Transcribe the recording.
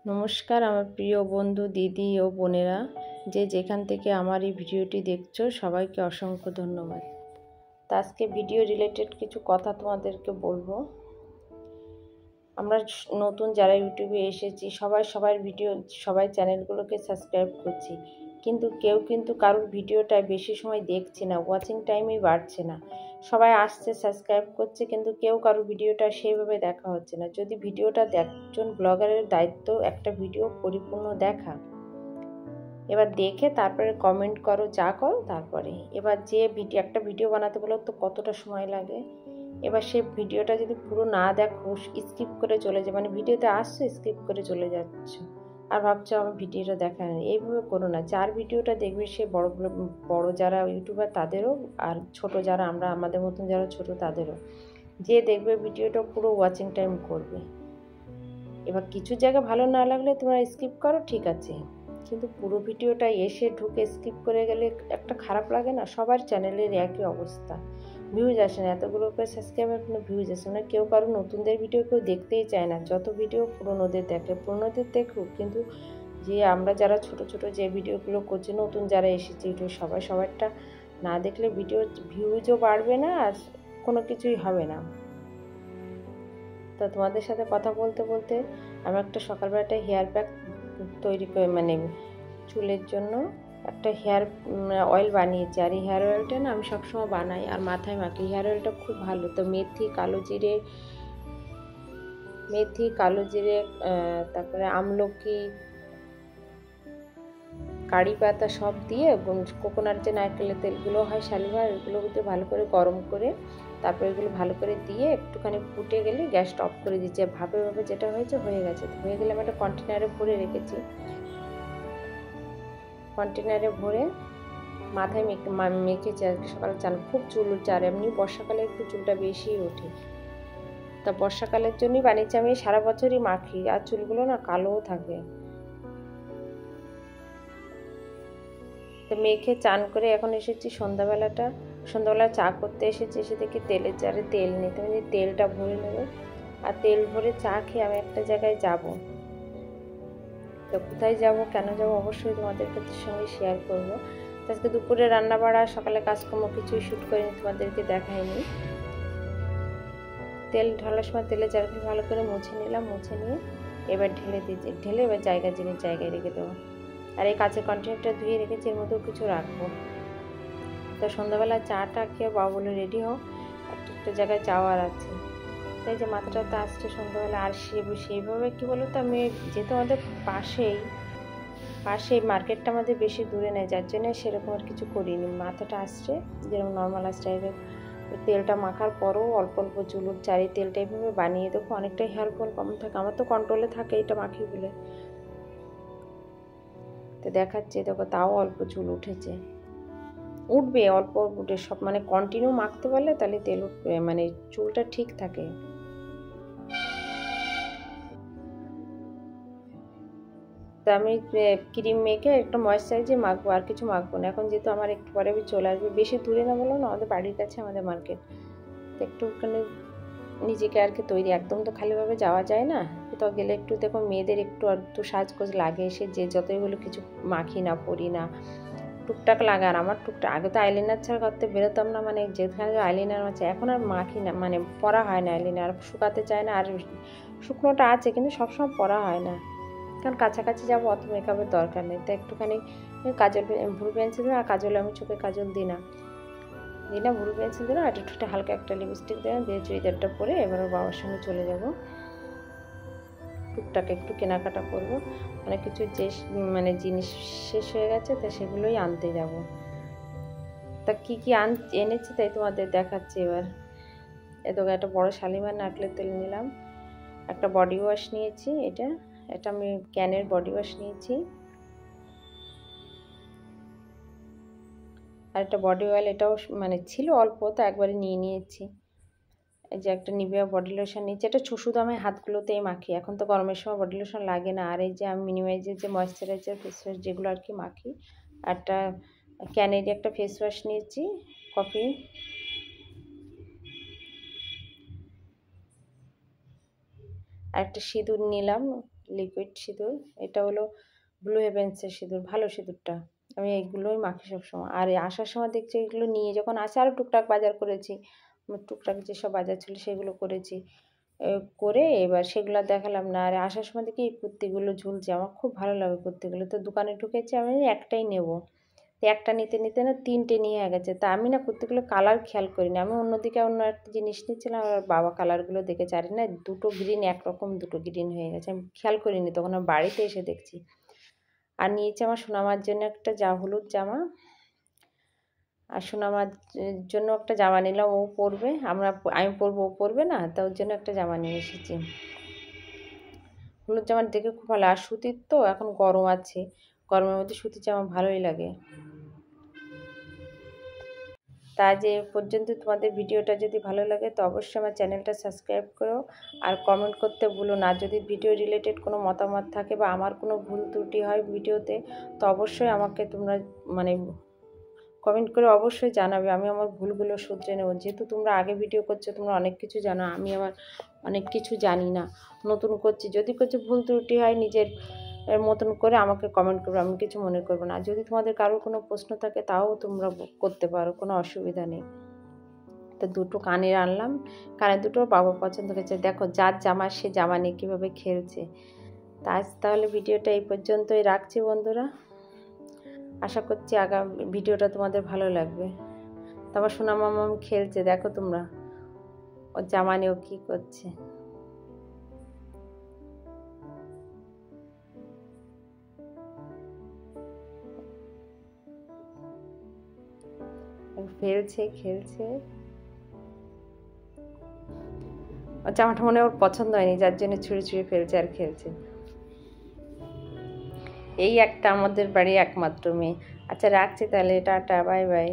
নমস্কার আমার প্রিয় বন্ধু, দিদি ও বোনেরা, যে যেখান থেকে আমার এই ভিডিওটি দেখছো সবাইকে অসংখ্য ধন্যবাদ। তা আজকে ভিডিও রিলেটেড কিছু কথা তোমাদেরকে বলবো। আমরা নতুন যারা ইউটিউবে এসেছি সবার ভিডিও, সবাই চ্যানেলগুলোকে সাবস্ক্রাইব করছি, কিন্তু কেউ কারোর ভিডিওটায় বেশি সময় দেখছি না, ওয়াচিং টাইমই বাড়ছে না। সবাই আসছে, সাবস্ক্রাইব করছে, কিন্তু কেউ কারোর ভিডিওটা সেইভাবে দেখা হচ্ছে না। যদি ভিডিওটা একজন ব্লগারের দায়িত্ব একটা ভিডিও পরিপূর্ণ দেখা, এবার দেখে তারপরে কমেন্ট করো, যা করো তারপরে। এবার যে একটা ভিডিও বানাতে বলো তো কতটা সময় লাগে, এবার সে ভিডিওটা যদি পুরো না দেখো, স্কিপ করে চলে যায়, মানে ভিডিওতে আসছো স্কিপ করে চলে যাচ্ছ আর ভাবছো আমার ভিডিওটা দেখা নেই। এইভাবে করো না। যার ভিডিওটা দেখবে সে বড় যারা ইউটিউবার তাদেরও, আর ছোট যারা আমাদের মতন যারা ছোট তাদেরও, যে দেখবে ভিডিওটা পুরো ওয়াচিং টাইম করবে। এবার কিছু জায়গা ভালো না লাগলে তোমরা স্কিপ করো, ঠিক আছে, কিন্তু পুরো ভিডিওটা এসে ঢুকে স্কিপ করে গেলে একটা খারাপ লাগে না? সবার চ্যানেলের একই অবস্থা, ভিউজ আসে না, এতগুলো করে সাবস্ক্রাইবার কোনো ভিউজ আসে না। কেউ কারো নতুনদের ভিডিও কেউ দেখতেই চায় না, যত ভিডিও পুরোনোদের দেখে, পুরোনোদের দেখুক, কিন্তু যে আমরা যারা ছোট ছোট যে ভিডিওগুলো করছি, নতুন যারা এসেছে ইউটিউব, সবারটা না দেখলে ভিডিও ভিউজও বাড়বে না আর কোনো কিছুই হবে না। তো তোমাদের সাথে কথা বলতে বলতে আমি একটা সকালবেলাটা হেয়ার প্যাক তৈরি করে, মানে চুলের জন্য একটা হেয়ার অয়েল বানিয়েছি। আর এই হেয়ার অয়েলটা না আমি সবসময় বানাই আর মাথায় মাখি। হেয়ার অয়েলটা খুব ভালো। তো মেথি, কালো জিরে, তারপরে আমলকি, কারি পাতা সব দিয়ে, কোকোনাট যে নারকেলের তেলগুলো হয় শালিমার, এগুলো দিয়ে ভালো করে গরম করে তারপরে এগুলো ভালো করে দিয়ে একটুখানি ফুটে গেলে গ্যাসটা অফ করে দিচ্ছি। ভাবে যেটা হয়েছে হয়ে গেছে। হয়ে গেলে আমি একটা কন্টেনারে ভরে রেখেছি। কন্টেনারে ভরে মাথায় মেখেছি আর সকালে চান। খুব চুল উঠছে, আর এমনি বর্ষাকালে একটু চুলটা বেশি ওঠে, তা বর্ষাকালের জন্যই বানিয়েছি। আমি সারা বছরই মাখি আর চুলগুলো না কালোও থাকে। তো মেখে চান করে এখন এসেছি সন্ধ্যাবেলা চা করতে এসেছি। এসে দেখি তেলের জারে তেল নিতে, আমি তেলটা ভরে নেব। আর তেল ভরে চা খেয়ে আমি একটা জায়গায় যাব। তো কোথায় যাব, কেন যাব, অবশ্যই তোমাদের সঙ্গে শেয়ার করব। আজকে দুপুরে রান্না বাড়া, সকালে কাজকর্ম কিছুই শ্যুট করিনি, তোমাদেরকে দেখাইনি। তেল ঢালার সময় তেলের জারগুলো ভালো করে মুছে নিলাম। মুছে নিয়ে এবার ঢেলে এবার জায়গায় রেখে দেবো। আর এই কাঁচের কন্টেনারটা ধুয়ে রেখেছি, এর মধ্যেও কিছু রাখবো। তো সন্ধ্যাবেলা চাটা খেয়ে বাবা বলে রেডি হও, একটা জায়গায় যাওয়ার আছে। তাই যে মাথাটা তো আসছে সন্ধ্যাবেলা। আর সেইভাবে কী বলো তো, আমি যেহেতু আমাদের পাশেই মার্কেটটা আমাদের বেশি দূরে নেই, যার জন্য সেরকম আর কিছু করিনি। মাথাটা আসছে যেরকম নর্মাল আসছে। তেলটা মাখার পরও অল্প অল্প চুল উঠছে। আর এই তেলটা এইভাবে বানিয়ে দেখো, অনেকটাই হেয়ার ফল কম থাকে। আমার তো কন্ট্রোলে থাকে এটা মাখি বলে। তো দেখাচ্ছে দেখো, তাও অল্প চুল উঠেছে। উঠবে অল্প উঠে, সব মানে কন্টিনিউ মাখতে পারলে তাহলে তেল উঠবে, মানে চুলটা ঠিক থাকে। তা আমি ক্রিম মেখে একটা ময়েশ্চারাইজার মাখবো, আর কিছু মাখবো না এখন, যেহেতু আমার একটু পরে চলে আসবে। বেশি দূরে না বললাম না, আমাদের বাড়ির কাছে আমাদের মার্কেট। তো একটুখানি নিজেকে আর কি তৈরি, একদম তো খালিভাবে যাওয়া যায় না। কোথাও গেলে একটু দেখো, মেয়েদের একটু সাজগোজ লাগে। সে যে যতই হলো কিছু মাখি না, পরি না, টুকটাক লাগে। আর আমার টুকটাক, আগে তো আইলাইনার ছাড়া করতে বেরোতাম না, মানে যেখানে আইলাইনার আছে। এখন আর মাখি না, মানে পরা হয় না আইলাইনার, আর শুকাতে চায় না। আর শুকনোটা আছে কিন্তু সবসময় পরা হয় না, কারণ কাছাকাছি যাবো, অত মেকআপের দরকার নেই। তো একটুখানি কাজল, ভুরু পেন্সিল আর কাজল, আমি চোখে কাজল দিই না, ভুরু পেন্সিল দিলাম, আর একটু হালকা একটা লিপস্টিক দিলাম, দিয়ে চুড়িদারটা পরে এবার ওর বাবার সঙ্গে চলে যাব। টুকটাক একটু কেনাকাটা করবো, অনেক কিছু যে মানে জিনিস শেষ হয়ে গেছে, তা সেগুলোই আনতে যাব। তা কী এনেছি তাই তোমাদের দেখাচ্ছি এবার। এত একটা বড় শালিমার নারকেলের তেল নিলাম, একটা বডি ওয়াশ নিয়েছি। এটা আমি ক্যানের বডি ওয়াশ নিয়েছি। আর একটা বডি অয়েল, এটাও মানে ছিল অল্প, তো একবারে নিয়ে নিয়েছি। এই যে একটা নিভিয়া বডি লোশন নিয়েছি, এটা শুধু আমি হাতগুলোতেই মাখি। এখন তো গরমের সময় বডি লোশন লাগে না। আর এই যে আমি মিনিমাইজের যে ময়েশ্চারাইজার, ফেস ওয়াশ যেগুলো আর কি মাখি। একটা ক্যানেরই একটা ফেস ওয়াশ নিয়েছি, কফি। আর একটা সিঁদুর নিলাম, লিকুইড সিঁদুর। এটা হলো ব্লু হেভেন্সের সিঁদুর, ভালো সিঁদুরটা। আমি এইগুলোই মাখি সবসময়। আর আসার সময় দেখছি এগুলো নিয়ে যখন আসে, আরও টুকটাক বাজার করেছি, টুকটাক যেসব বাজার ছিল সেগুলো করেছি, করে এবার সেগুলো দেখালাম না। আর আসার সময় দেখি এই কুর্তিগুলো ঝুলছে, আমার খুব ভালো লাগে কুর্তিগুলো। তো দোকানে ঢুকেছি, আমি একটাই নেব, তো একটা নিতে নিতে না 3টে নিয়ে হয়ে গেছে। তা আমি না কুর্তিগুলো কালার খেয়াল করিনি, আমি অন্যদিকে অন্য একটা জিনিস নিচ্ছিলাম, আর বাবা কালারগুলো দেখেছে, আরে না দুটো গ্রিন একরকম, দুটো গ্রিন হয়ে গেছে, আমি খেয়াল করিনি। তখন আমি বাড়িতে এসে দেখছি। আর নিয়েছি আমার সোনামার জন্য একটা হলুদ জামা, আর সোনামার জন্য একটা জামা নিলাম, ও পরবে, আমি পরবো, ও পরবে না, তা ওর জন্য একটা জামা নিয়ে এসেছি। হলুদ জামা দেখে খুব ভালো, আর সুতির তো এখন গরম আছে, গরমের মধ্যে সুতির জামা ভালোই লাগে। তা যে পর্যন্ত তোমাদের ভিডিওটা যদি ভালো লাগে তো অবশ্যই আমার চ্যানেলটা সাবস্ক্রাইব করো, আর কমেন্ট করতে ভুলো না। যদি ভিডিও রিলেটেড কোনো মতামত থাকে বা আমার কোনো ভুল ত্রুটি হয় ভিডিওতে, তো অবশ্যই আমাকে তোমরা মানে কমেন্ট করে অবশ্যই জানাবে, আমি আমার ভুলগুলো শুধরে নেব। যেহেতু তোমরা আগে ভিডিও করছো, তোমরা অনেক কিছু জানো, আমি আমার অনেক কিছু জানি না, নতুন করছি। যদি কিছু ভুল ত্রুটি হয় নিজের মতন করে আমাকে কমেন্ট করবে, আমি কিছু মনে করবো না। যদি তোমাদের কারোর কোনো প্রশ্ন থাকে তাও তোমরা করতে পারো, কোনো অসুবিধা নেই। তো দুটো কানের আনলাম, কানের দুটো বাবা পছন্দ করেছে। দেখো যার জামা সে জামা নিয়ে কীভাবে খেলছে। তাহলে ভিডিওটা এই পর্যন্তই রাখছি বন্ধুরা। আশা করছি আগামী ভিডিওটা তোমাদের ভালো লাগবে। তারপর সোনা মামাম খেলছে, দেখো তোমরা ওর জামা নিয়েও কী করছে। খেলছে ওর জামাটা মনে ওর পছন্দ হয়নি, যার জন্য ছুঁড়ে ছুঁড়ে ফেলছে আর খেলছে। এই একটা আমাদের বাড়ি একমাত্র মেয়ে। আচ্ছা রাখছি তাহলে, টাটা, বাই বাই।